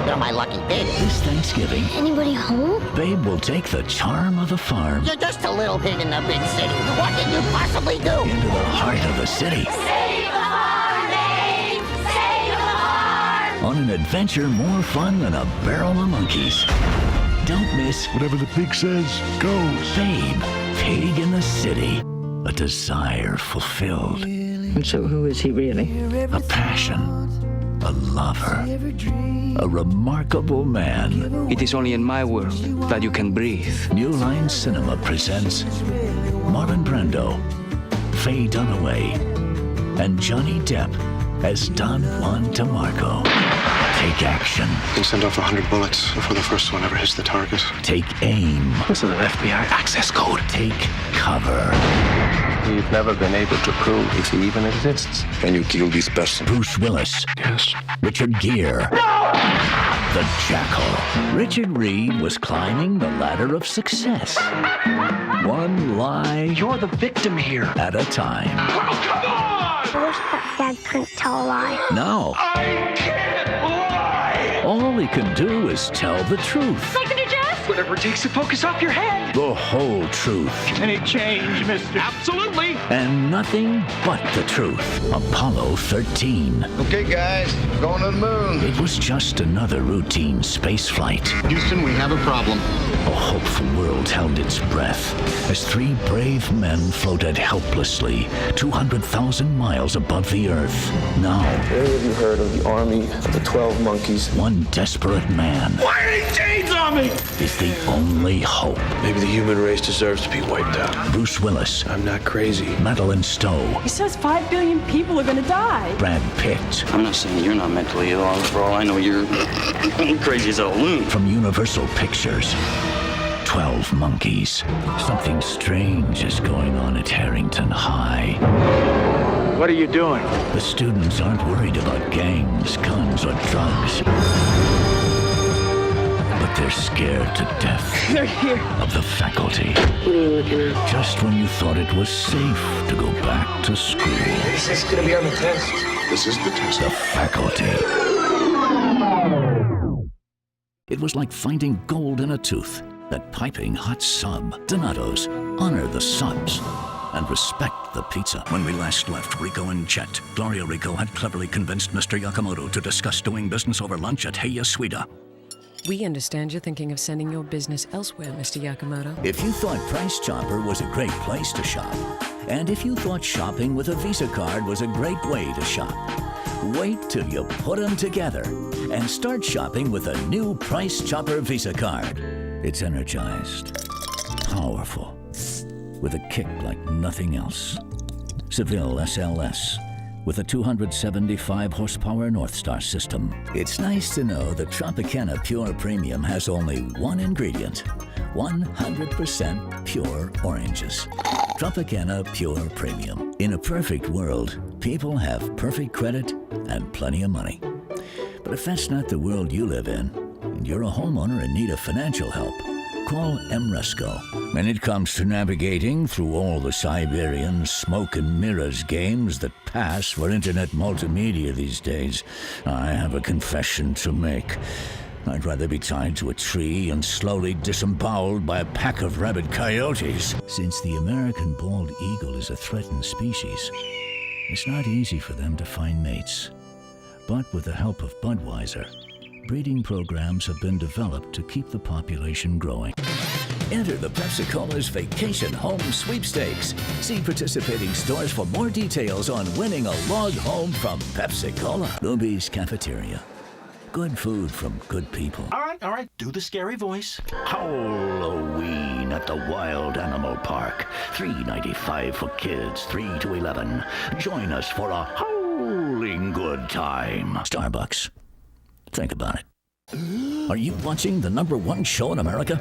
You're my lucky pig. This Thanksgiving, Anybody home? Babe will take the charm of the farm You're just a little pig in the big city. What can you possibly do? into the heart of the city Save the farm, Babe! Save the farm! on an adventure more fun than a barrel of monkeys. Don't miss Whatever the pig says, goes. Babe, Pig in the City. A desire fulfilled. And so who is he really? A passion. A lover. A remarkable man. It is only in my world that you can breathe. New Line Cinema presents Marlon Brando, Faye Dunaway, and Johnny Depp as Don Juan DeMarco. Take action. You can send off 100 bullets before the first one ever hits the target. Take aim. This is an FBI access code. Take cover. We've never been able to prove if he even exists. Can you kill this person? Bruce Willis. Yes. Richard Gere. The Jackal. Richard Reed was climbing the ladder of success. One lie You're the victim here. at a time. I wish that Dad couldn't tell a lie. Now, I can't lie. all he can do is tell the truth. Like the new dress? Whatever takes the focus off your head. The whole truth. Any change, mister? Absolutely. And nothing but the truth. Apollo 13. Okay, guys, we're going to the moon. It was just another routine space flight. Houston, we have a problem. A hopeful world held its breath as three brave men floated helplessly 200,000 miles above the Earth. Now, Any of you heard of the army of the 12 monkeys? one desperate man Why are these chains on me? is the only hope. Maybe the human race deserves to be wiped out. Bruce Willis, I'm not crazy. Madeline Stowe, He says 5 billion people are gonna die. Brad Pitt. I'm not saying you're not mentally ill. For all I know, you're crazy as a loon. From Universal Pictures, 12 Monkeys. Something strange is going on at Harrington High. What are you doing? The students aren't worried about gangs, guns, or drugs. But they're scared to death They're here. of the faculty. What are you looking at? Just when you thought it was safe to go back to school. This is gonna be on the test. This is the test. The faculty. It was like finding gold in a tooth. That piping hot sub. Donato's. Honor the subs. And respect the pizza. When we last left Rico and Chet, Gloria Rico had cleverly convinced Mr. Yakamoto to discuss doing business over lunch at Heya Suida. We understand you're thinking of sending your business elsewhere, Mr. Yakamoto. If you thought Price Chopper was a great place to shop, and if you thought shopping with a Visa card was a great way to shop, wait till you put them together and start shopping with a new Price Chopper Visa card. It's energized, powerful, with a kick like nothing else. Seville SLS, with a 275 horsepower North Star system. It's nice to know that Tropicana Pure Premium has only one ingredient, 100% pure oranges. Tropicana Pure Premium. In a perfect world, people have perfect credit and plenty of money. But if that's not the world you live in, and you're a homeowner in need of financial help, call Emresco. When it comes to navigating through all the Siberian smoke and mirrors games that pass for internet multimedia these days, I have a confession to make. I'd rather be tied to a tree and slowly disemboweled by a pack of rabid coyotes. Since the American bald eagle is a threatened species, it's not easy for them to find mates. But with the help of Budweiser, breeding programs have been developed to keep the population growing. Enter the Pepsi-Cola's Vacation Home Sweepstakes. See participating stores for more details on winning a log home from Pepsi-Cola. Luby's Cafeteria. Good food from good people. All right. Do the scary voice. Halloween at the Wild Animal Park. $3.95 for kids 3 to 11. Join us for a howling good time. Starbucks. Think about it. Are you watching the #1 show in America?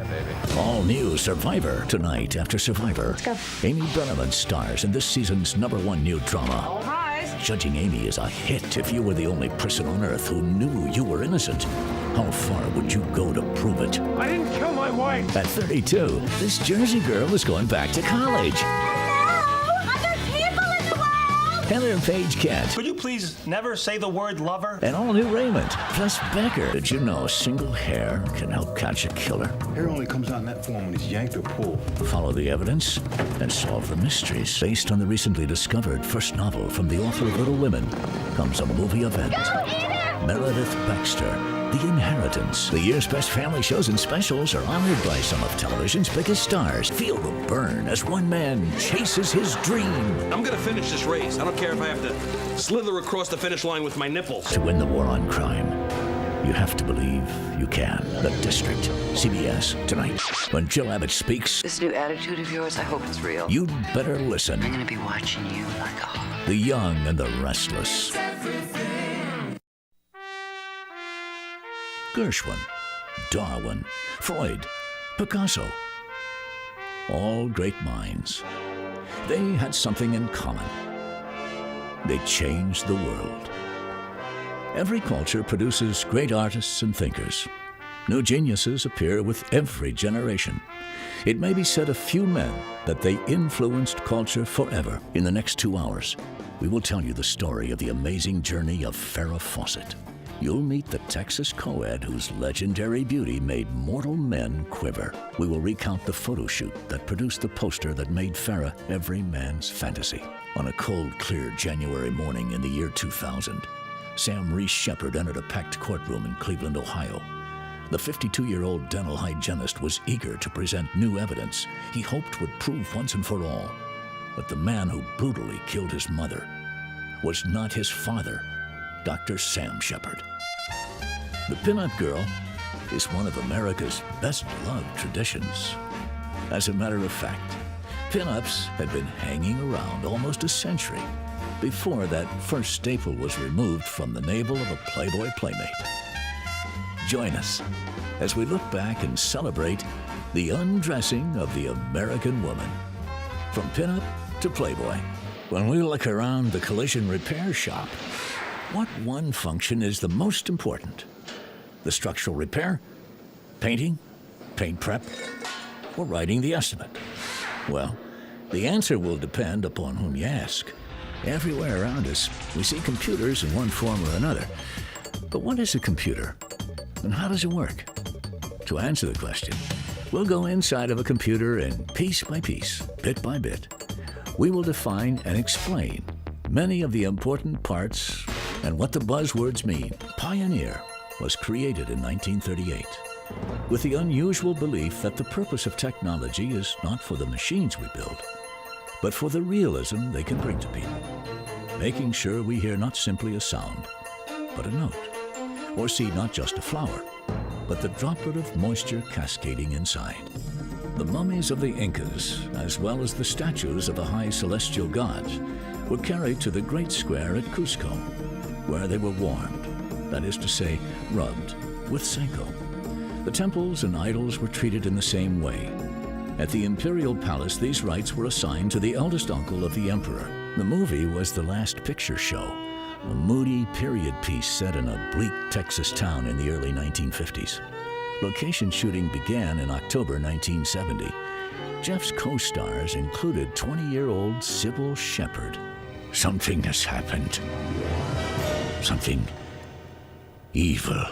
All new Survivor tonight after Survivor. Let's go. Amy Brenneman stars in this season's #1 new drama. All rise. Judging Amy is a hit if you were the only person on earth who knew you were innocent. How far would you go to prove it? I didn't kill my wife. At 32, this Jersey girl is going back to college. Hello! Other people in the world! Heather Page Kent. Could you please never say the word lover? And all new raiment. Plus Becker. Did you know single hair can help catch a killer? Hair only comes out in that form when it's yanked or pulled. Follow the evidence and solve the mysteries. Based on the recently discovered first novel from the author of Little Women comes a movie event. Meredith Baxter, The Inheritance. The year's best family shows and specials are honored by some of television's biggest stars. Feel the burn as one man chases his dream. I'm gonna finish this race. I don't care if I have to slither across the finish line with my nipples. To win the war on crime, you have to believe you can. The District, CBS, tonight. When Jill Abbott speaks, this new attitude of yours, I hope it's real. You'd better listen. I'm gonna be watching you like a hawk. The young and the restless. Gershwin, Darwin, Freud, Picasso. All great minds. They had something in common. They changed the world. Every culture produces great artists and thinkers. New geniuses appear with every generation. It may be said of few men that they influenced culture forever. In the next 2 hours, we will tell you the story of the amazing journey of Farrah Fawcett. You'll meet the Texas co-ed whose legendary beauty made mortal men quiver. We will recount the photo shoot that produced the poster that made Farrah every man's fantasy. On a cold, clear January morning in the year 2000, Sam Reese Shepard entered a packed courtroom in Cleveland, Ohio. The 52-year-old dental hygienist was eager to present new evidence he hoped would prove once and for all that the man who brutally killed his mother was not his father, Dr. Sam Shepard. The pinup girl is one of America's best-loved traditions. As a matter of fact, pinups had been hanging around almost a century before that first staple was removed from the navel of a Playboy playmate. Join us as we look back and celebrate the undressing of the American woman. From pinup to Playboy. When we look around the collision repair shop, what one function is the most important? The structural repair, painting, paint prep, or writing the estimate? Well, the answer will depend upon whom you ask. Everywhere around us, we see computers in one form or another. But what is a computer? And how does it work? To answer the question, we'll go inside of a computer and piece by piece, bit by bit, we will define and explain many of the important parts and what the buzzwords mean. Pioneer was created in 1938 with the unusual belief that the purpose of technology is not for the machines we build, but for the realism they can bring to people, making sure we hear not simply a sound, but a note, or see not just a flower, but the droplet of moisture cascading inside. The mummies of the Incas, as well as the statues of the high celestial gods, were carried to the Great Square at Cusco, where they were warmed, that is to say, rubbed, with Seco. The temples and idols were treated in the same way. At the imperial palace, these rites were assigned to the eldest uncle of the emperor. The movie was The Last Picture Show, a moody period piece set in a bleak Texas town in the early 1950s. Location shooting began in October 1970. Jeff's co-stars included 20-year-old Sybil Shepherd. Something has happened. Something evil.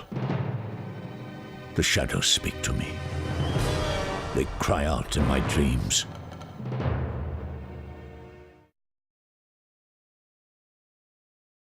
The shadows speak to me. They cry out in my dreams.